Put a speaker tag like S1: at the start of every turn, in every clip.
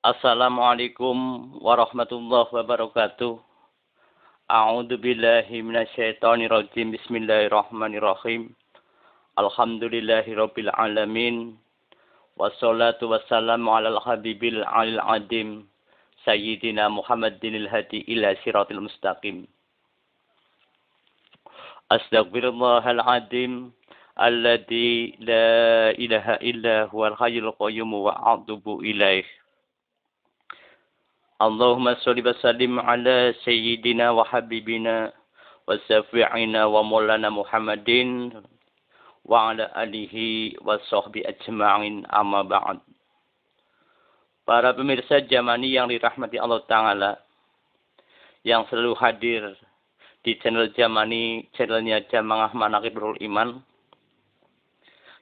S1: Assalamualaikum warahmatullahi wabarakatuh. A'udzu billahi minasyaitonir rajim. Bismillahirrahmanirrahim. Alhamdulillahirabbil alamin. Wassalatu wassalamu alal habibil alil adim. Sayyidina Muhammadinil hadi ila siratil mustaqim. Astaghfirullahal adim. Alladzi la ilaha illa huwal hayyul qayyum wa atubu ilaih. Allahumma sholli wa sallim ala sayyidina wa habibina wa syafi'ina wa maulana Muhammadin wa ala alihi wa sahbihi ajma'in amma ba'd. Para pemirsa Jamani yang dirahmati Allah Ta'ala, yang selalu hadir di channel Jamani, channelnya Jamaah Manaqibul Iman,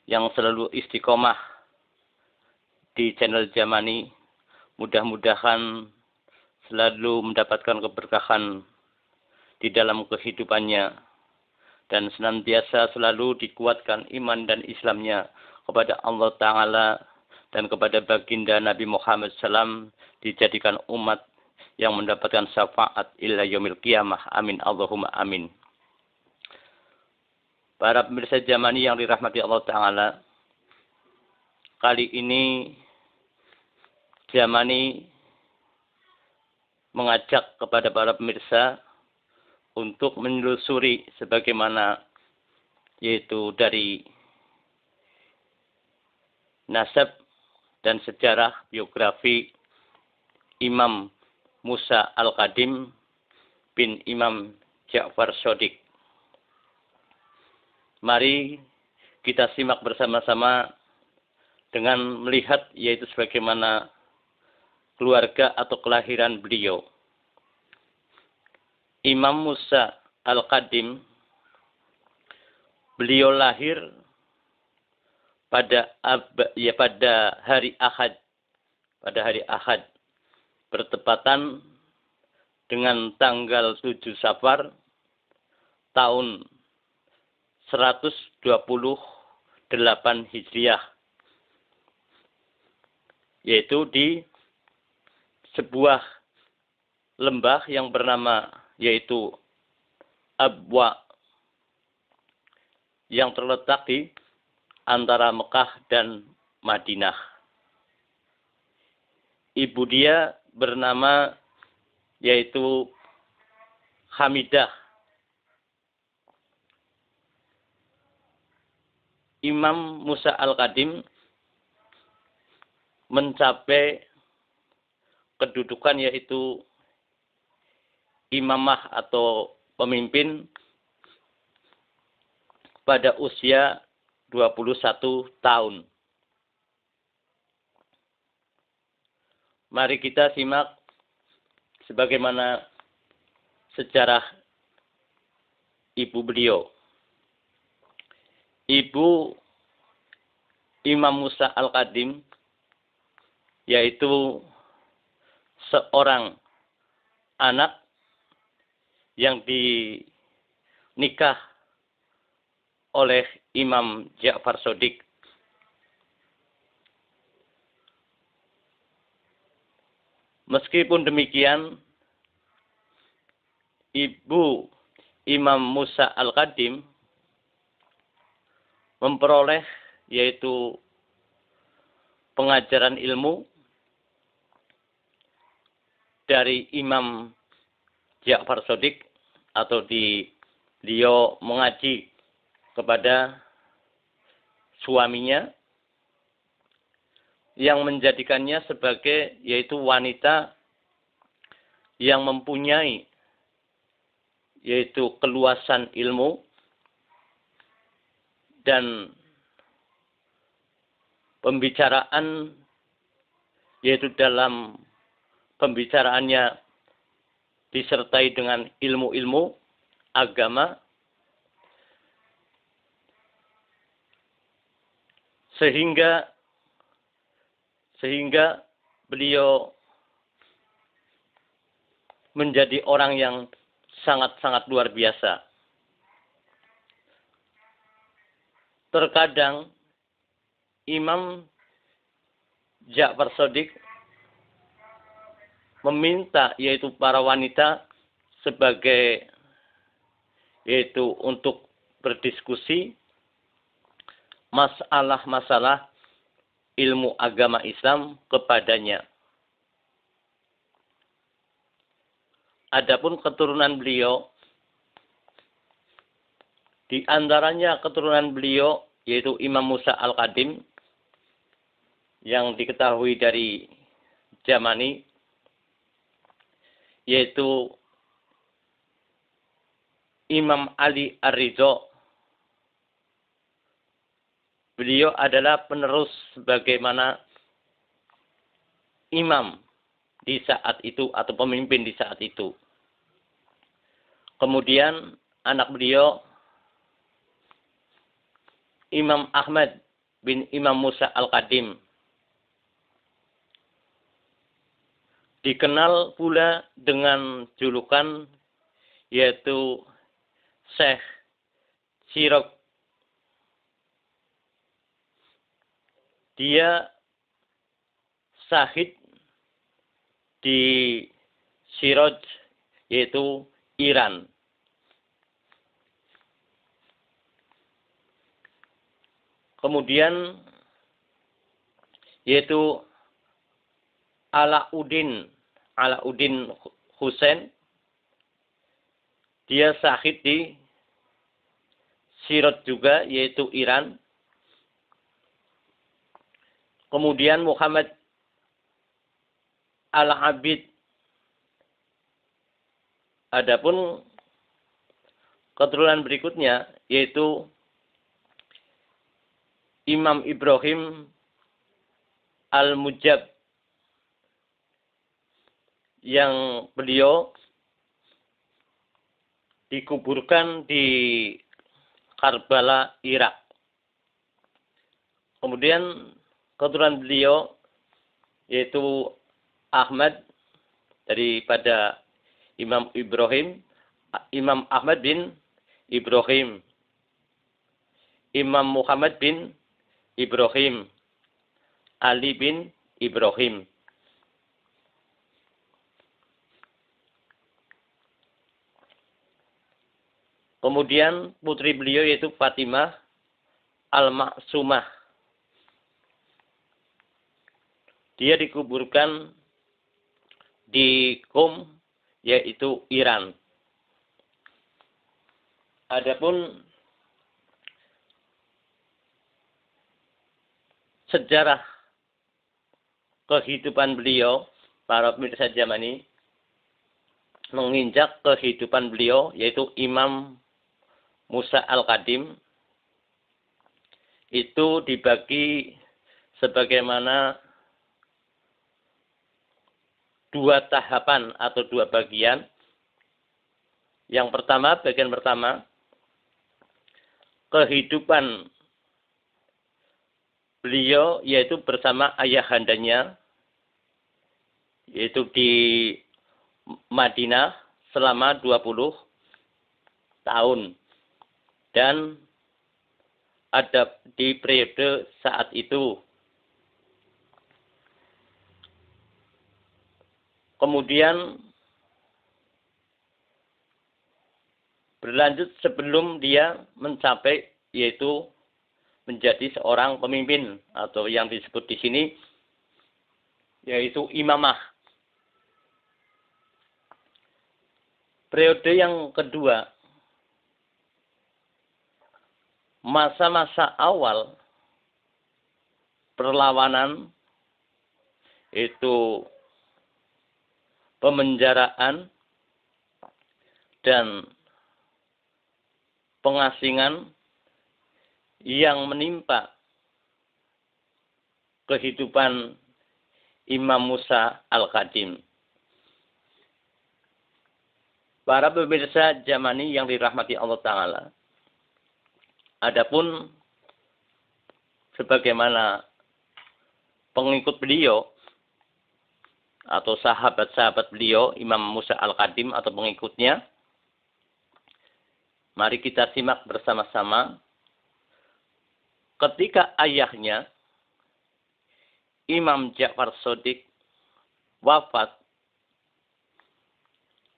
S1: yang selalu istiqomah di channel Jamani, mudah-mudahan selalu mendapatkan keberkahan di dalam kehidupannya dan senantiasa selalu dikuatkan iman dan Islamnya kepada Allah Ta'ala dan kepada baginda Nabi Muhammad SAW, dijadikan umat yang mendapatkan syafaat ila yaumil qiyamah. Amin Allahumma amin. Para pemirsa Jamani yang dirahmati Allah Ta'ala, kali ini Jamani mengajak kepada para pemirsa untuk menelusuri sebagaimana yaitu dari nasab dan sejarah biografi Imam Musa Al-Qadim bin Imam Ja'far Shadiq. Mari kita simak bersama-sama dengan melihat yaitu sebagaimana keluarga atau kelahiran beliau. Imam Musa Al-Qadim, beliau lahir pada hari Ahad. Pada hari Ahad, bertepatan dengan tanggal 7 Safar tahun 128 Hijriah, yaitu di sebuah lembah yang bernama yaitu Abwa, yang terletak di antara Mekah dan Madinah. Ibu dia bernama yaitu Hamidah. Imam Musa Al-Qadim mencapai kedudukan yaitu imamah atau pemimpin pada usia 21 tahun. Mari kita simak sebagaimana sejarah ibu beliau. Ibu Imam Musa Al-Qadim yaitu seorang anak yang dinikah oleh Imam Ja'far Shadiq. Meskipun demikian, ibu Imam Musa Al-Qadim memperoleh yaitu pengajaran ilmu dari Imam Ja'far Shadiq, atau beliau mengaji kepada suaminya yang menjadikannya sebagai yaitu wanita yang mempunyai yaitu keluasan ilmu dan pembicaraan, yaitu dalam pembicaraannya disertai dengan ilmu-ilmu agama, sehingga beliau menjadi orang yang sangat-sangat luar biasa. Terkadang Imam Ja'far Shadiq meminta yaitu para wanita sebagai yaitu untuk berdiskusi masalah-masalah ilmu agama Islam kepadanya. Adapun keturunan beliau, di antaranya keturunan beliau yaitu Imam Musa Al-Qadim yang diketahui dari Jamani, yaitu Imam Ali Ar-Ridho. Beliau adalah penerus sebagaimana imam di saat itu atau pemimpin di saat itu. Kemudian anak beliau Imam Ahmad bin Imam Musa Al-Qadim. Dikenal pula dengan julukan yaitu Syekh Siraj. Dia syahid di Siraj yaitu Iran. Kemudian yaitu Alauddin Husain. Dia syahid di Siraj juga yaitu Iran. Kemudian Muhammad Al-Abid. Adapun keturunan berikutnya yaitu Imam Ibrahim Al-Mujab, yang beliau dikuburkan di Karbala, Irak. Kemudian keturunan beliau yaitu Ahmad daripada Imam Ibrahim, Imam Ahmad bin Ibrahim, Imam Muhammad bin Ibrahim, Ali bin Ibrahim. Kemudian putri beliau yaitu Fatimah Al-Ma'sumah. Dia dikuburkan di Qom yaitu Iran. Adapun sejarah kehidupan beliau, para pemirsa Jamani, menginjak kehidupan beliau yaitu Imam Musa Al-Qadim itu dibagi sebagaimana dua tahapan atau dua bagian. Yang pertama, bagian pertama, kehidupan beliau yaitu bersama ayahandanya, yaitu di Madinah selama 20 tahun. Dan ada di periode saat itu. Kemudian berlanjut sebelum dia mencapai yaitu menjadi seorang pemimpin atau yang disebut di sini yaitu imamah. Periode yang kedua, masa-masa awal perlawanan itu pemenjaraan dan pengasingan yang menimpa kehidupan Imam Musa Al-Qadim. Para pemirsa Jamani yang dirahmati Allah Ta'ala. Adapun sebagaimana pengikut beliau atau sahabat-sahabat beliau, Imam Musa Al-Qadim atau pengikutnya, mari kita simak bersama-sama. Ketika ayahnya, Imam Ja'far Shadiq, wafat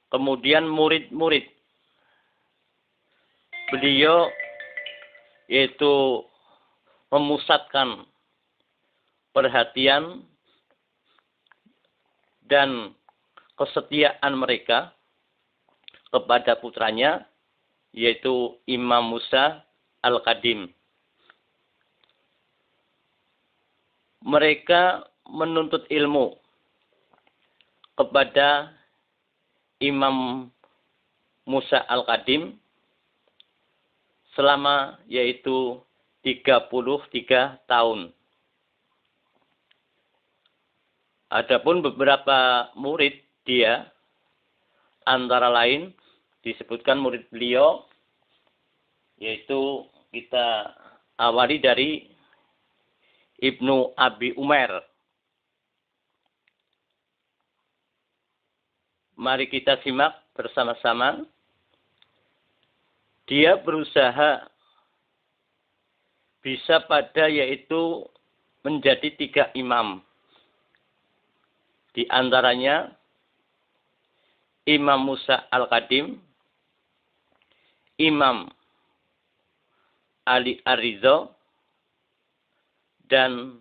S1: kemudian murid-murid beliau yaitu memusatkan perhatian dan kesetiaan mereka kepada putranya, yaitu Imam Musa Al-Qadim. Mereka menuntut ilmu kepada Imam Musa Al-Qadim selama yaitu 33 tahun. Adapun beberapa murid dia, antara lain disebutkan murid beliau, yaitu kita awali dari Ibnu Abi Umar. Mari kita simak bersama-sama. Dia berusaha bisa pada yaitu menjadi 3 imam. Di antaranya Imam Musa Al-Qadim, Imam Ali Ar-Ridha, dan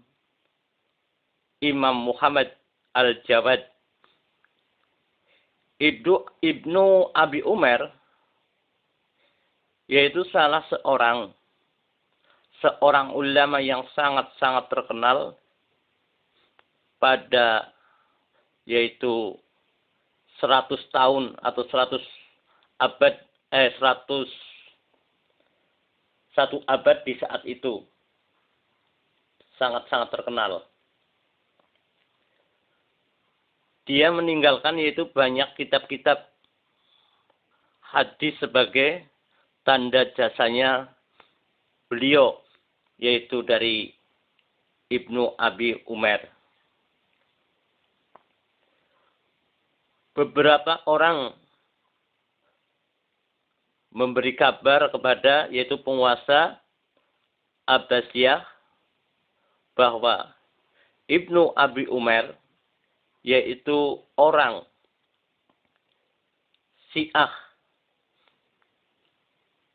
S1: Imam Muhammad Al-Jawad. Ibnu Abi Umar yaitu salah seorang ulama yang sangat-sangat terkenal pada yaitu 100 tahun atau 100 abad 101 abad di saat itu. Sangat-sangat terkenal. Dia meninggalkan yaitu banyak kitab-kitab hadis sebagai tanda jasanya beliau, yaitu dari Ibnu Abi Umar. Beberapa orang memberi kabar kepada yaitu penguasa Abbasiyah bahwa Ibnu Abi Umar yaitu orang Syiah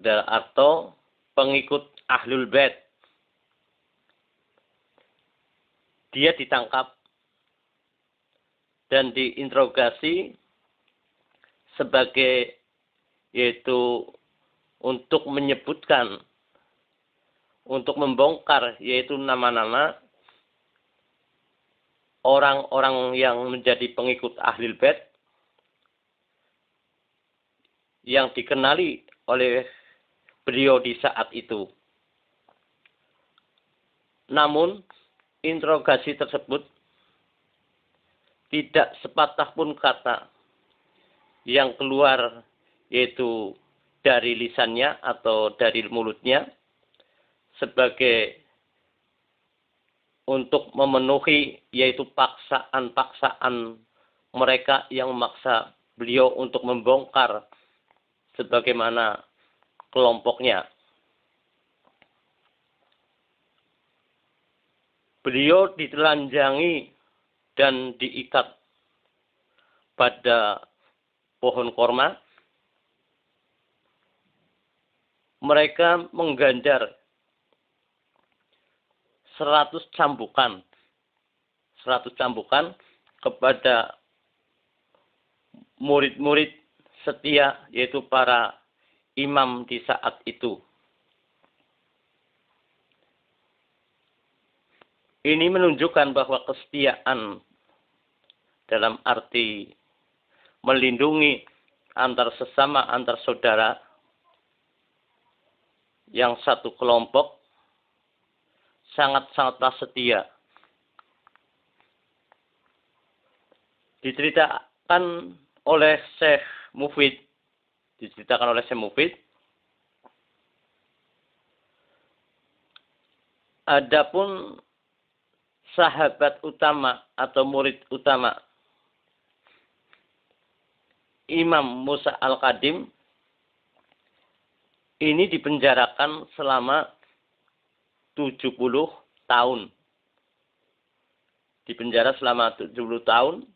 S1: atau pengikut Ahlul Bait. Dia ditangkap dan diinterogasi sebagai yaitu untuk menyebutkan, untuk membongkar yaitu nama-nama orang-orang yang menjadi pengikut Ahlul Bait yang dikenali oleh beliau di saat itu. Namun interogasi tersebut tidak sepatah pun kata yang keluar yaitu dari lisannya atau dari mulutnya sebagai untuk memenuhi yaitu paksaan-paksaan mereka yang memaksa beliau untuk membongkar sebagaimana kelompoknya. Beliau ditelanjangi dan diikat pada pohon korma. Mereka mengganjar 100 cambukan kepada murid-murid setia yaitu para imam di saat itu. Ini menunjukkan bahwa kesetiaan dalam arti melindungi antar sesama, antar saudara yang satu kelompok sangat-sangatlah setia. Diceritakan oleh Syekh Mufid, adapun sahabat utama atau murid utama Imam Musa Al-Qadim ini dipenjarakan selama 70 tahun. Dipenjara selama 70 tahun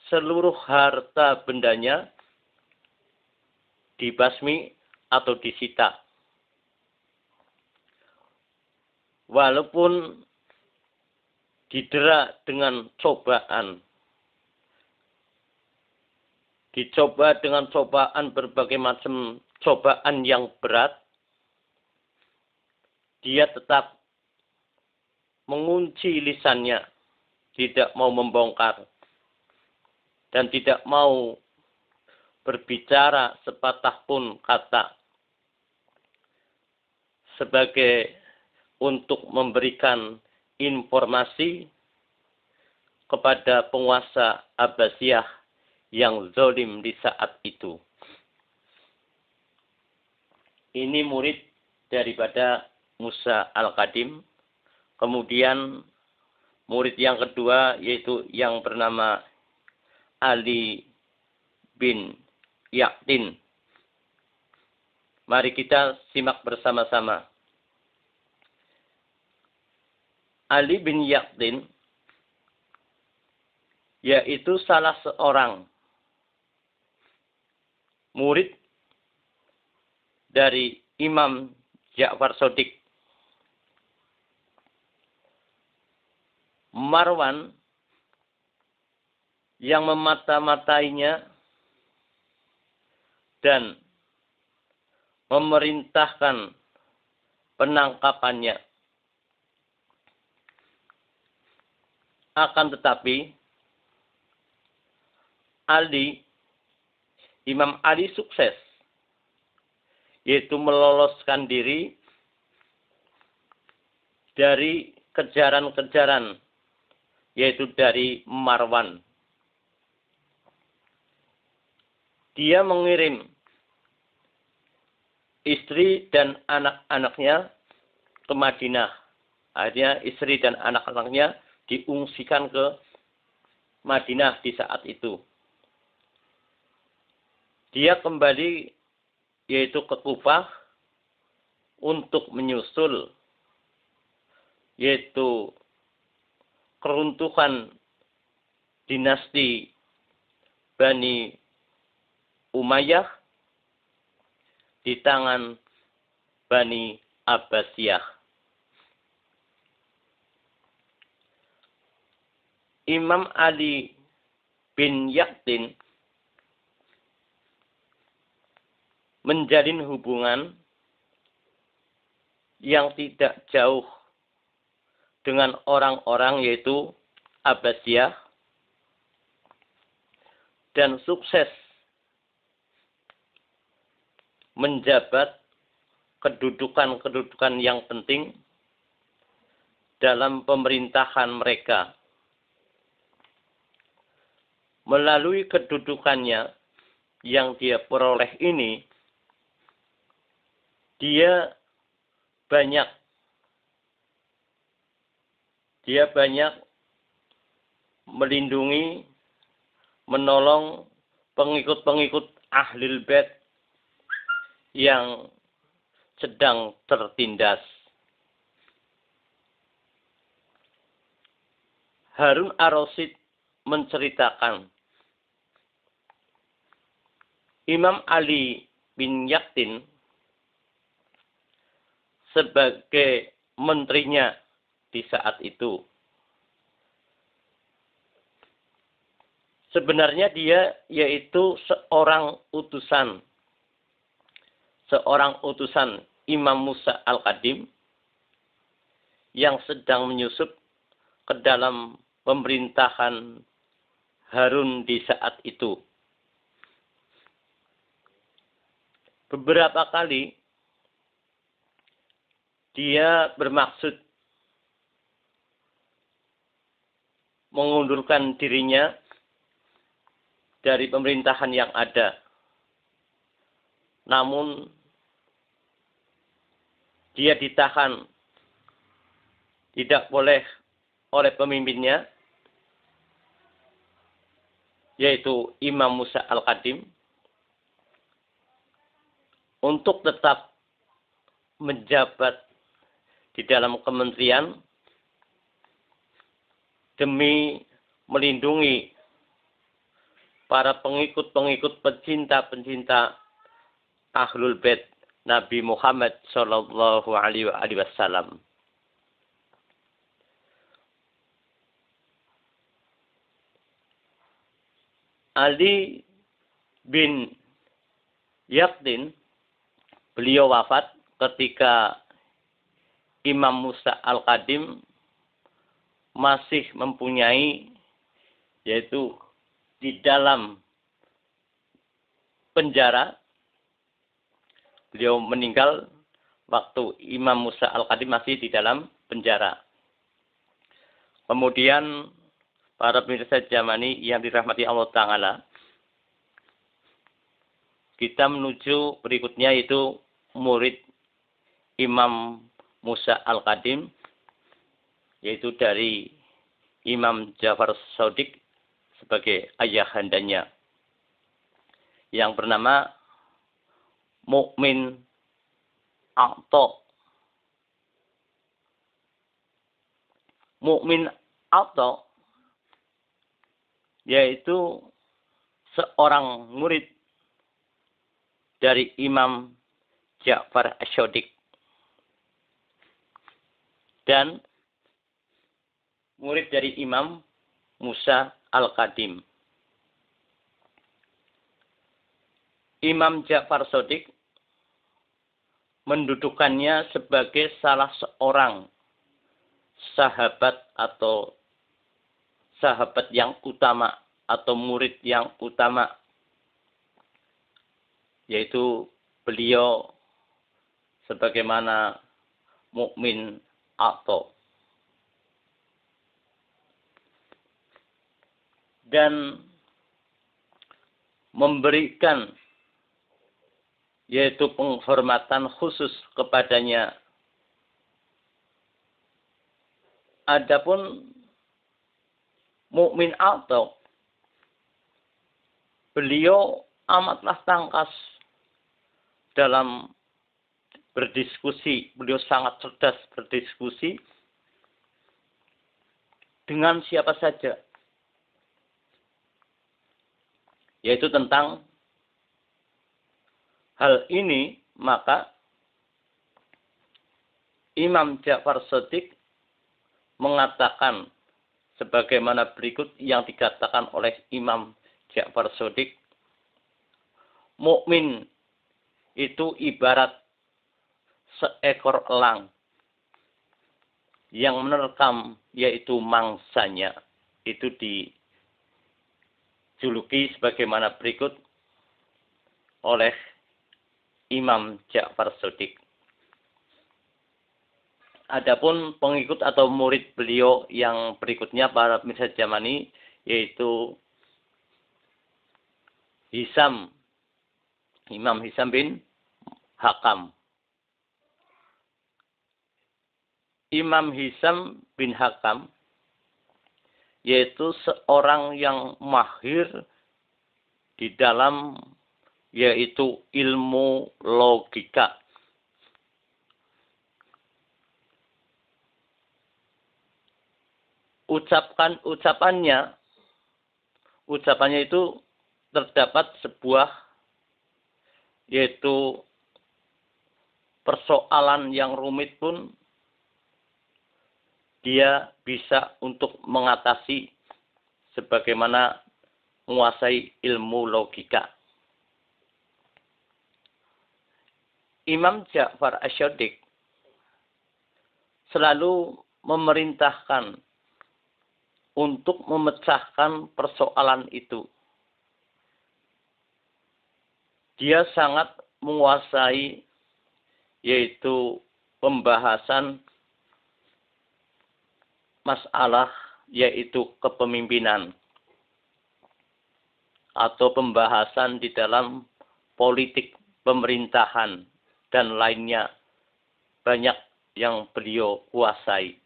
S1: seluruh harta bendanya dibasmi atau disita. Walaupun didera dengan cobaan, dicoba dengan cobaan berbagai macam cobaan yang berat, dia tetap mengunci lisannya, tidak mau membongkar, dan tidak mau berbicara sepatah pun kata sebagai untuk memberikan informasi kepada penguasa Abbasiyah yang zalim di saat itu. Ini murid daripada Musa Al-Qadim. Kemudian murid yang kedua yaitu yang bernama Ali bin Yaqtin. Mari kita simak bersama-sama. Ali bin Yaqtin yaitu salah seorang murid dari Imam Ja'far Shadiq. Marwan yang memata-matainya dan memerintahkan penangkapannya. Akan tetapi, Imam Ali sukses, yaitu meloloskan diri dari kejaran-kejaran, yaitu dari Marwan. Dia mengirim istri dan anak-anaknya ke Madinah. Akhirnya istri dan anak-anaknya diungsikan ke Madinah di saat itu. Dia kembali yaitu ke Kufah untuk menyusul yaitu keruntuhan dinasti Bani Umayyah di tangan Bani Abbasiyah. Imam Ali bin Yaqtin menjalin hubungan yang tidak jauh dengan orang-orang yaitu Abbasiyah dan sukses menjabat kedudukan-kedudukan yang penting dalam pemerintahan mereka. Melalui kedudukannya yang dia peroleh ini, dia banyak melindungi, menolong pengikut-pengikut Ahlul Bait yang sedang tertindas. Harun ar-Rasyid menceritakan Imam Ali bin Yaqtin sebagai menterinya di saat itu. Sebenarnya dia yaitu seorang utusan Imam Musa Al-Qadim yang sedang menyusup ke dalam pemerintahan Harun di saat itu. Beberapa kali dia bermaksud mengundurkan dirinya dari pemerintahan yang ada. Namun dia ditahan, tidak boleh oleh pemimpinnya, yaitu Imam Musa Al-Qadim, untuk tetap menjabat di dalam kementerian demi melindungi para pengikut-pengikut pencinta-pencinta Ahlul Bait Nabi Muhammad sallallahu alaihi wasallam. Ali bin Yaqdin, beliau wafat ketika Imam Musa Al-Qadim masih mempunyai, yaitu di dalam penjara. Beliau meninggal waktu Imam Musa Al-Qadim masih di dalam penjara. Kemudian para pemirsa Jamani yang dirahmati Allah Ta'ala, kita menuju berikutnya yaitu murid Imam Musa Al-Qadim, yaitu dari Imam Ja'far Shadiq sebagai ayahandanya, yang bernama Mukmin Atta. Mukmin Atta yaitu seorang murid dari Imam Ja'far Shadiq dan murid dari Imam Musa Al-Qadim. Imam Ja'far Shadiq mendudukannya sebagai salah seorang sahabat atau sahabat yang utama atau murid yang utama, yaitu beliau sebagaimana Mukmin Atta. Dan memberikan yaitu penghormatan khusus kepadanya. Adapun Mukmin Atta, beliau amatlah tangkas dalam berdiskusi. Beliau sangat cerdas berdiskusi dengan siapa saja, yaitu tentang hal ini. Maka Imam Ja'far Shadiq mengatakan sebagaimana berikut yang dikatakan oleh Imam Ja'far Shadiq. Mukmin itu ibarat seekor elang yang menerkam yaitu mangsanya. Itu dijuluki sebagaimana berikut oleh Imam Ja'far Shadiq. Adapun pengikut atau murid beliau yang berikutnya para pemirsa Jamani, yaitu Imam Hisam bin Hakam. Imam Hisam bin Hakam yaitu seorang yang mahir di dalam yaitu ilmu logika. Ucapannya itu terdapat sebuah yaitu persoalan yang rumit pun dia bisa untuk mengatasi sebagaimana menguasai ilmu logika. Imam Ja'far Shadiq selalu memerintahkan untuk memecahkan persoalan itu. Dia sangat menguasai yaitu pembahasan masalah yaitu kepemimpinan atau pembahasan di dalam politik pemerintahan dan lainnya, banyak yang beliau kuasai.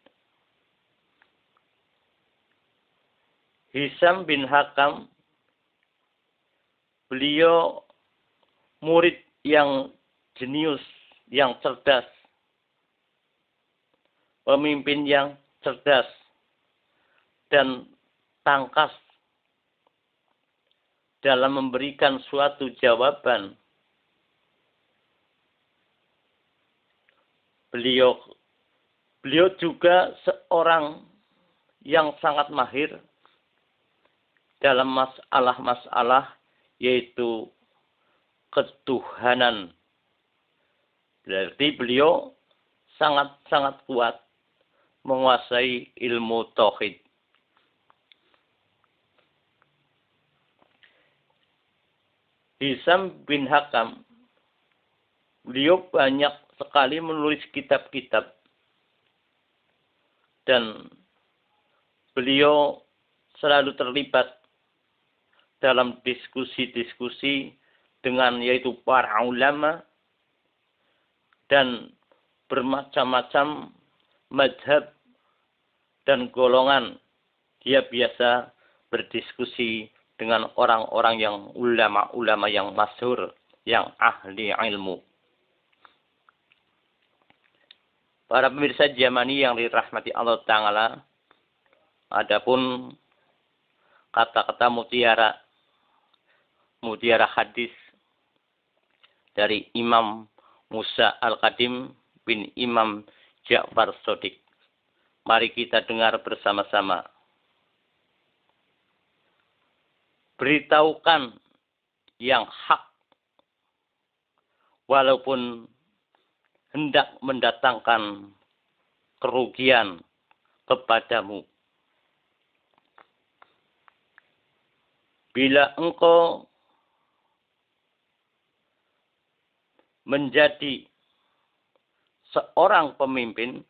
S1: Hisam bin Hakam, beliau murid yang jenius, yang cerdas, pemimpin yang cerdas dan tangkas dalam memberikan suatu jawaban, beliau juga seorang yang sangat mahir dalam masalah-masalah yaitu ketuhanan. Berarti beliau sangat-sangat kuat menguasai ilmu tauhid. Hisam bin Hakam, beliau banyak sekali menulis kitab-kitab dan beliau selalu terlibat dalam diskusi-diskusi dengan yaitu para ulama dan bermacam-macam mazhab dan golongan. Dia biasa berdiskusi dengan orang-orang yang ulama-ulama yang masyhur, yang ahli ilmu. Para pemirsa Jamani yang dirahmati Allah Ta'ala, adapun kata-kata mutiara hadis dari Imam Musa Al-Qadim bin Imam Ja'far Shadiq. Mari kita dengar bersama-sama. Beritahukan yang hak, walaupun hendak mendatangkan kerugian kepadamu. Bila engkau menjadi seorang pemimpin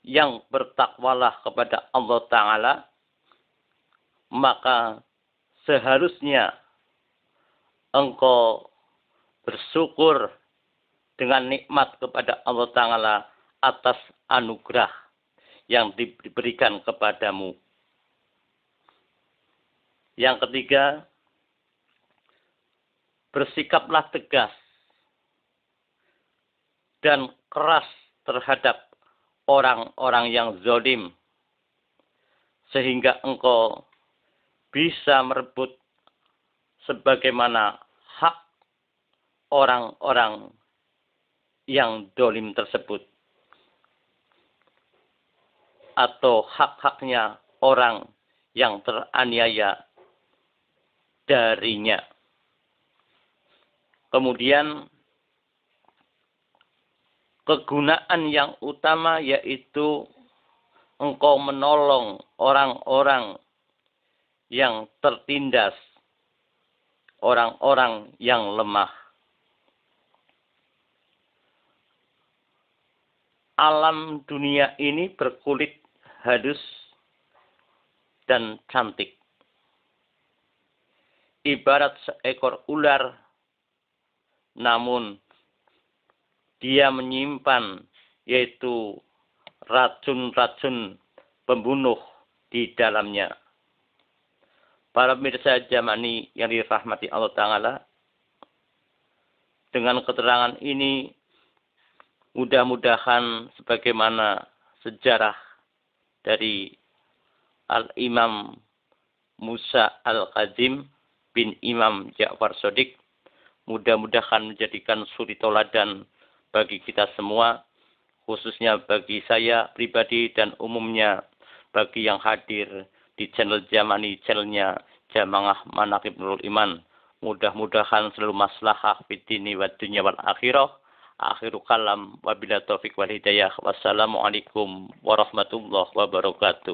S1: yang bertakwalah kepada Allah Ta'ala, maka seharusnya engkau bersyukur dengan nikmat kepada Allah Ta'ala atas anugerah yang diberikan kepadamu. Yang ketiga, bersikaplah tegas dan keras terhadap orang-orang yang zalim, sehingga engkau bisa merebut sebagaimana hak orang-orang yang zalim tersebut, atau hak-haknya orang yang teraniaya darinya. Kemudian kegunaan yang utama yaitu engkau menolong orang-orang yang tertindas, orang-orang yang lemah. Alam dunia ini berkulit halus dan cantik. Ibarat seekor ular, namun dia menyimpan yaitu racun-racun pembunuh di dalamnya. Para pemirsa Jamani yang dirahmati Allah Ta'ala, dengan keterangan ini mudah-mudahan sebagaimana sejarah dari Al-Imam Musa Al-Qadim bin Imam Ja'far Shadiq, mudah-mudahan menjadikan suri toladan bagi kita semua, khususnya bagi saya pribadi dan umumnya bagi yang hadir di channel Jamani, channelnya Jamaah Manaqib Nurul Iman. Mudah-mudahan selalu maslahah fid dini wad dunya wal akhirah. Akhiru kalam wabillahi taufik wal hidayah. Wassalamualaikum warahmatullahi wabarakatuh.